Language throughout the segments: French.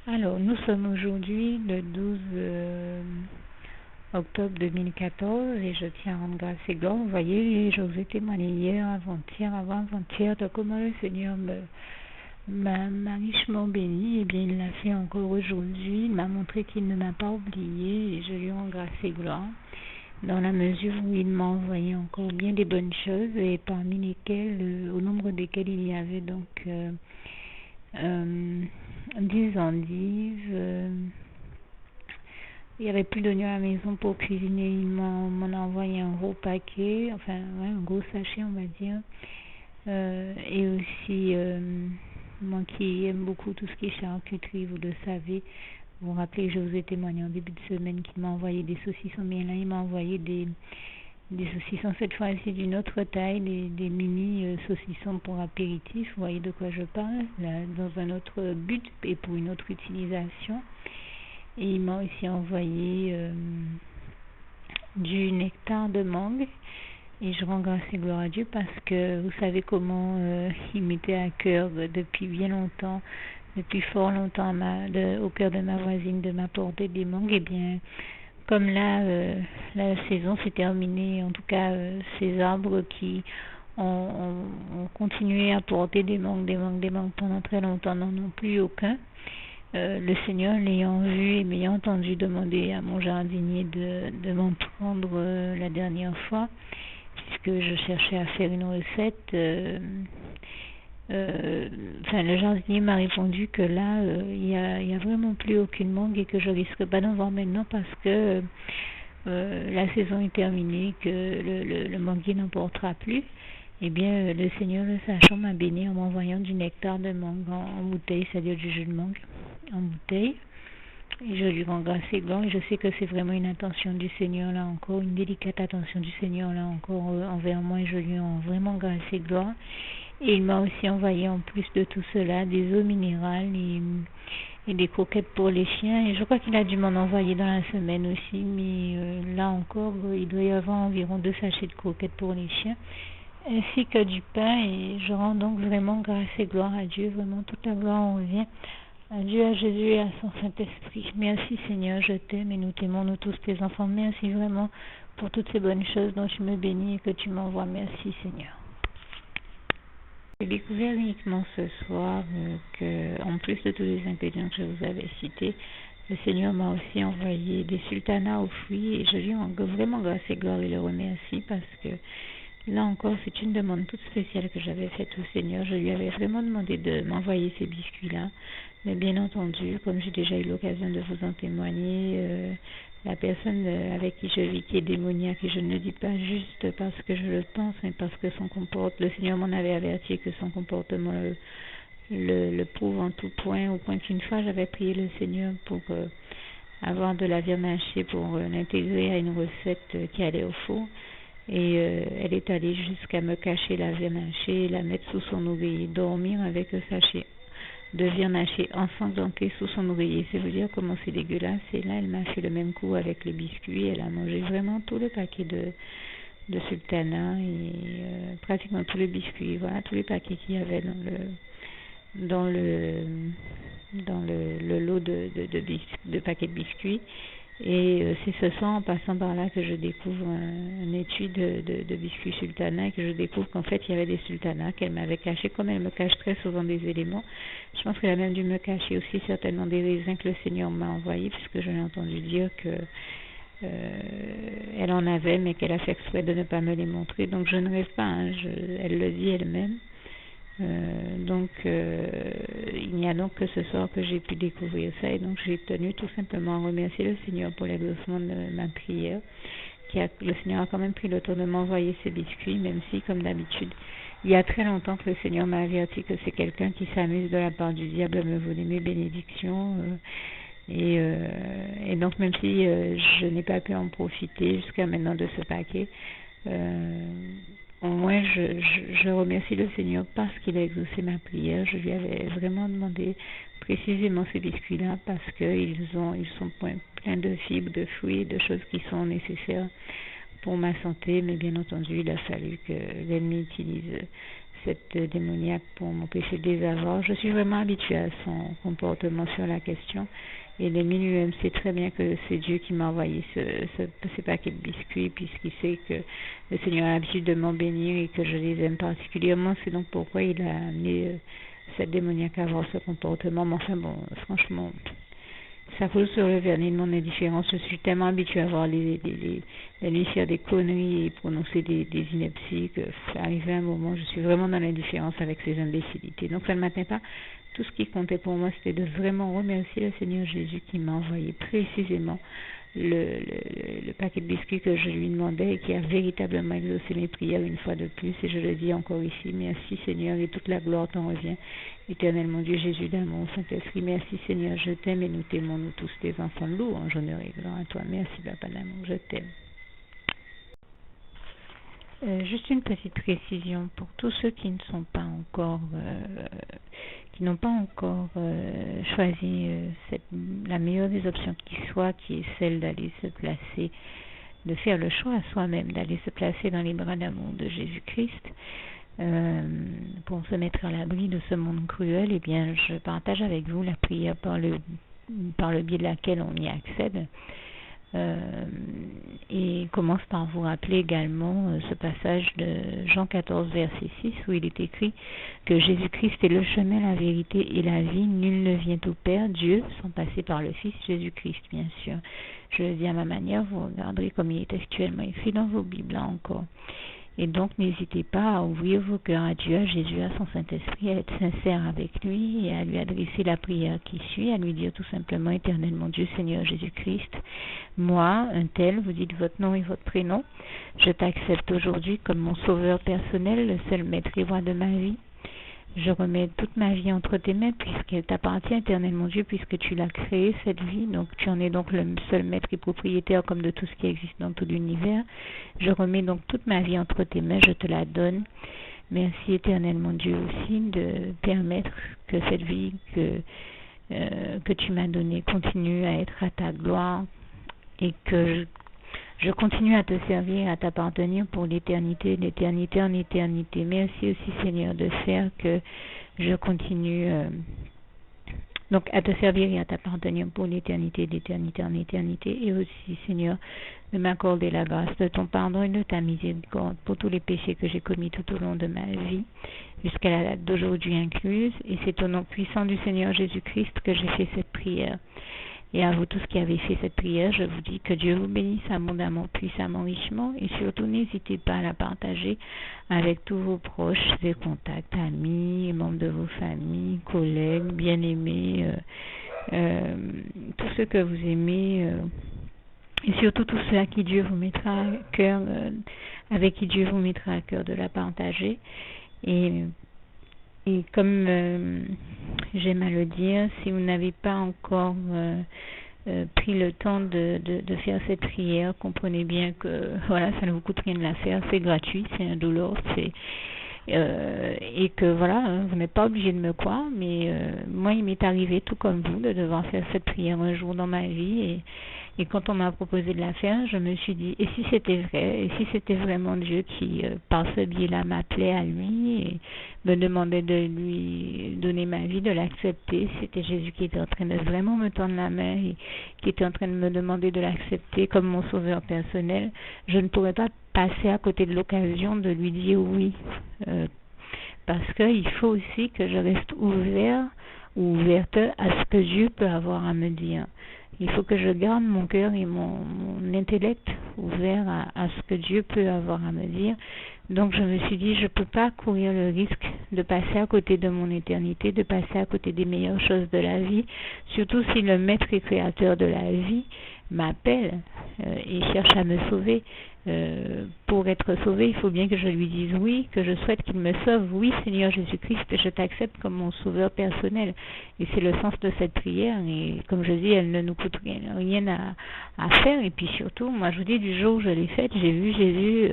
Alors, nous sommes aujourd'hui le 12 octobre 2014 et je tiens à rendre grâce et gloire. Vous voyez, je vous ai témoigné hier, avant-hier, avant-avant-hier de comment le Seigneur m'a richement béni. Et bien, il l'a fait encore aujourd'hui. Il m'a montré qu'il ne m'a pas oublié et je lui rends grâce et gloire. Dans la mesure où il m'a envoyé encore bien des bonnes choses et parmi lesquelles, au nombre desquelles il y avait donc 10 endives. Il n'y avait plus d'oignons à la maison pour cuisiner. Il m'en a envoyé un gros paquet, enfin ouais, un gros sachet on va dire. Et aussi, moi qui aime beaucoup tout ce qui est charcuterie, vous le savez, vous vous rappelez que je vous ai témoigné en début de semaine qu'il m'a envoyé des saucissons, mais là il m'a envoyé des saucissons cette fois-ci d'une autre taille, des mini saucissons pour apéritif, vous voyez de quoi je parle, là, dans un autre but et pour une autre utilisation. Et il m'a aussi envoyé du nectar de mangue. Et je rends grâce et gloire à Dieu parce que vous savez comment il m'était à cœur depuis bien longtemps, depuis fort longtemps au cœur de ma voisine de m'apporter des mangues. Et bien, comme là, la saison s'est terminée, en tout cas ces arbres qui ont continué à porter des mangues pendant très longtemps n'en ont plus aucun. Le Seigneur l'ayant vu et m'ayant entendu demander à mon jardinier de m'en prendre la dernière fois, puisque je cherchais à faire une recette, le jardinier m'a répondu que là, il y a vraiment plus aucune mangue et que je risque pas d'en voir maintenant parce que la saison est terminée, que le manguier n'en portera plus. Eh bien, le Seigneur, le sachant, m'a béni en m'envoyant du nectar de mangue en bouteille, c'est-à-dire du jus de mangue en bouteille. Et je lui rends grâce et gloire. Et je sais que c'est vraiment une attention du Seigneur, là encore, une délicate attention du Seigneur, là encore, envers moi. Et je lui rends vraiment grâce et gloire. Et il m'a aussi envoyé, en plus de tout cela, des eaux minérales et des croquettes pour les chiens. Et je crois qu'il a dû m'en envoyer dans la semaine aussi. Mais là encore, il doit y avoir environ 2 sachets de croquettes pour les chiens, ainsi que du pain. Et je rends donc vraiment grâce et gloire à Dieu. Vraiment, toute la gloire en revient à Dieu, à Jésus et à son Saint-Esprit. Merci Seigneur, je t'aime et nous t'aimons, nous tous tes enfants. Merci vraiment pour toutes ces bonnes choses dont tu me bénis et que tu m'envoies. Merci Seigneur. J'ai découvert uniquement ce soir que, en plus de tous les ingrédients que je vous avais cités, le Seigneur m'a aussi envoyé des sultanas aux fruits et je lui rends vraiment grâce et gloire et le remercie parce que là encore, c'est une demande toute spéciale que j'avais faite au Seigneur. Je lui avais vraiment demandé de m'envoyer ces biscuits-là. Mais bien entendu, comme j'ai déjà eu l'occasion de vous en témoigner, la personne avec qui je vis qui est démoniaque, et je ne le dis pas juste parce que je le pense, mais parce que le Seigneur m'en avait averti que son comportement le prouve en tout point, au point qu'une fois j'avais prié le Seigneur pour avoir de la viande hachée pour l'intégrer à une recette qui allait au four. Et elle est allée jusqu'à me cacher la viande hachée, la mettre sous son oreiller, dormir avec le sachet de viande hachée ensanglantée sous son oreiller. C'est vous dire comment c'est dégueulasse. Et là, elle m'a fait le même coup avec les biscuits. Elle a mangé vraiment tout le paquet de sultana et pratiquement tous les biscuits. Voilà, tous les paquets qu'il y avait dans le lot de paquets de biscuits. Et c'est ce soir, en passant par là, que je découvre un étui de biscuits sultana et que je découvre qu'en fait, il y avait des sultanas qu'elle m'avait cachés, comme elle me cache très souvent des éléments. Je pense qu'elle a même dû me cacher aussi certainement des raisins que le Seigneur m'a envoyés, puisque je l'ai entendu dire que elle en avait, mais qu'elle a fait exprès de ne pas me les montrer. Donc je ne rêve pas, hein, elle le dit elle-même. Il n'y a donc que ce soir que j'ai pu découvrir ça et donc j'ai tenu tout simplement à remercier le Seigneur pour l'exaucement de ma prière. Le Seigneur a quand même pris le temps de m'envoyer ces biscuits, même si, comme d'habitude, il y a très longtemps que le Seigneur m'a averti que c'est quelqu'un qui s'amuse de la part du diable à me voler mes bénédictions. Et donc, même si je n'ai pas pu en profiter jusqu'à maintenant de ce paquet, au moins je remercie le Seigneur parce qu'il a exaucé ma prière. Je lui avais vraiment demandé précisément ces biscuits-là parce qu'ils sont pleins de fibres, de fruits, de choses qui sont nécessaires pour ma santé, mais bien entendu il a fallu que l'ennemi utilise cette démoniaque pour m'empêcher de les avoir. Je suis vraiment habituée à son comportement sur la question. Et l'ennemi lui-même sait très bien que c'est Dieu qui m'a envoyé ce paquet de biscuits, puisqu'il sait que le Seigneur a l'habitude de m'en bénir et que je les aime particulièrement. C'est donc pourquoi il a amené cette démoniaque à avoir ce comportement. Mais enfin bon, franchement, ça fout sur le vernis de mon indifférence. Je suis tellement habituée à voir les faire des conneries et prononcer des inepties que ça arrive à un moment, je suis vraiment dans l'indifférence avec ces imbécilités. Donc ça ne m'atteint pas. Tout ce qui comptait pour moi, c'était de vraiment remercier le Seigneur Jésus qui m'a envoyé précisément le paquet de biscuits que je lui demandais et qui a véritablement exaucé mes prières une fois de plus. Et je le dis encore ici, merci Seigneur, et toute la gloire t'en revient. Éternel mon Dieu, Jésus d'amour, Saint-Esprit, merci Seigneur, je t'aime et nous t'aimons, nous tous tes enfants, louange, honneur et gloire à toi. Merci Papa d'amour, je t'aime. Juste une petite précision pour tous ceux qui ne sont pas encore, qui n'ont pas encore choisi la meilleure des options qui soit, qui est celle d'aller se placer, de faire le choix à soi-même, d'aller se placer dans les bras d'amour de Jésus-Christ, pour se mettre à l'abri de ce monde cruel. Eh bien, je partage avec vous la prière par le biais de laquelle on y accède. Et commence par vous rappeler également ce passage de Jean 14 verset 6 où il est écrit que Jésus-Christ est le chemin, la vérité et la vie. Nul ne vient au Père, Dieu, sans passer par le Fils Jésus-Christ, bien sûr. Je le dis à ma manière, vous regarderez comme il est actuellement écrit dans vos Bibles là encore. Et donc, n'hésitez pas à ouvrir vos cœurs à Dieu, à Jésus, à son Saint-Esprit, à être sincère avec lui et à lui adresser la prière qui suit, à lui dire tout simplement, Éternel mon Dieu, Seigneur Jésus-Christ, moi, un tel, vous dites votre nom et votre prénom, je t'accepte aujourd'hui comme mon sauveur personnel, le seul maître et roi de ma vie. Je remets toute ma vie entre tes mains puisqu'elle t'appartient, Éternel mon Dieu, puisque tu l'as créée, cette vie. Donc tu en es donc le seul maître et propriétaire comme de tout ce qui existe dans tout l'univers. Je remets donc toute ma vie entre tes mains, je te la donne. Merci, Éternel mon Dieu, aussi de permettre que cette vie que tu m'as donnée continue à être à ta gloire et que je continue à te servir, à t'appartenir pour l'éternité, d'éternité en éternité. Merci aussi, Seigneur, de faire que je continue donc à te servir et à t'appartenir pour l'éternité, d'éternité en éternité. Et aussi, Seigneur, de m'accorder la grâce de ton pardon et de ta miséricorde pour tous les péchés que j'ai commis tout au long de ma vie, jusqu'à la date d'aujourd'hui incluse. Et c'est au nom puissant du Seigneur Jésus-Christ que j'ai fait cette prière. Et à vous tous qui avez fait cette prière, je vous dis que Dieu vous bénisse abondamment, puissamment, richement, et surtout n'hésitez pas à la partager avec tous vos proches et contacts, amis, membres de vos familles, collègues, bien-aimés, tous ceux que vous aimez, et surtout tous ceux à qui Dieu vous mettra à cœur, avec qui Dieu vous mettra à cœur de la partager. Et comme j'aime à le dire, si vous n'avez pas encore pris le temps de faire cette prière, comprenez bien que voilà, ça ne vous coûte rien de la faire, c'est gratuit, c'est indolore, et que voilà, vous n'êtes pas obligé de me croire, mais moi il m'est arrivé tout comme vous de devoir faire cette prière un jour dans ma vie, et quand on m'a proposé de la faire, je me suis dit, et si c'était vrai, et si c'était vraiment Dieu qui, par ce biais-là, m'appelait à lui et me demandait de lui donner ma vie, de l'accepter, c'était Jésus qui était en train de vraiment me tendre la main et qui était en train de me demander de l'accepter comme mon sauveur personnel, je ne pourrais pas passer à côté de l'occasion de lui dire oui, parce qu'il faut aussi que je reste ouvert ou ouverte à ce que Dieu peut avoir à me dire. Il faut que je garde mon cœur et mon intellect ouvert à ce que Dieu peut avoir à me dire. Donc je me suis dit, je ne peux pas courir le risque de passer à côté de mon éternité, de passer à côté des meilleures choses de la vie, surtout si le maître et créateur de la vie m'appelle et cherche à me sauver. Pour être sauvé, il faut bien que je lui dise oui, que je souhaite qu'il me sauve. Oui, Seigneur Jésus-Christ, je t'accepte comme mon sauveur personnel. Et c'est le sens de cette prière. Et comme je dis, elle ne nous coûte rien à faire. Et puis surtout, moi je vous dis, du jour où je l'ai faite, j'ai vu Jésus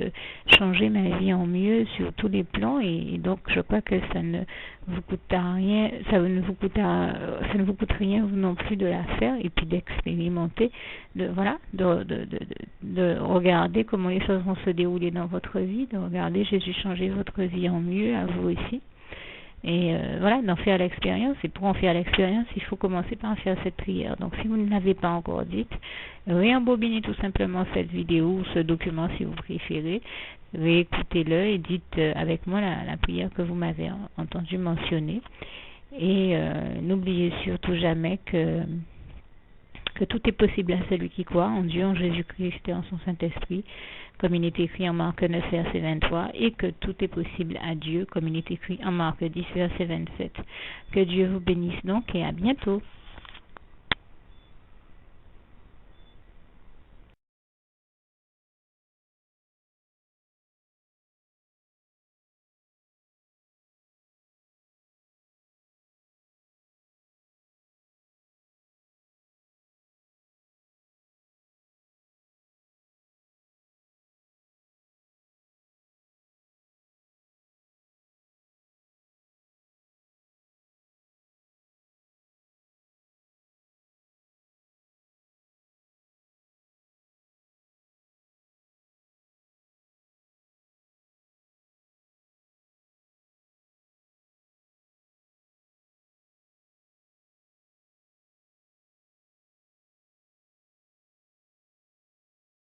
changer ma vie en mieux sur tous les plans. Et donc je crois que ça ne vous coûtera rien, ça ne vous coûte rien vous non plus de la faire et puis d'expérimenter, de regarder comment les choses vont se dérouler dans votre vie, de regarder Jésus changer votre vie en mieux à vous aussi. Et d'en faire l'expérience. Et pour en faire l'expérience, il faut commencer par faire cette prière. Donc, si vous ne l'avez pas encore dite, réembobinez tout simplement cette vidéo ou ce document si vous préférez. Réécoutez-le et dites avec moi la prière que vous m'avez entendu mentionner. Et n'oubliez surtout jamais que tout est possible à celui qui croit en Dieu, en Jésus-Christ et en son Saint-Esprit, comme il est écrit en Marc 9, verset 23, et que tout est possible à Dieu, comme il est écrit en Marc 10, verset 27. Que Dieu vous bénisse donc et à bientôt.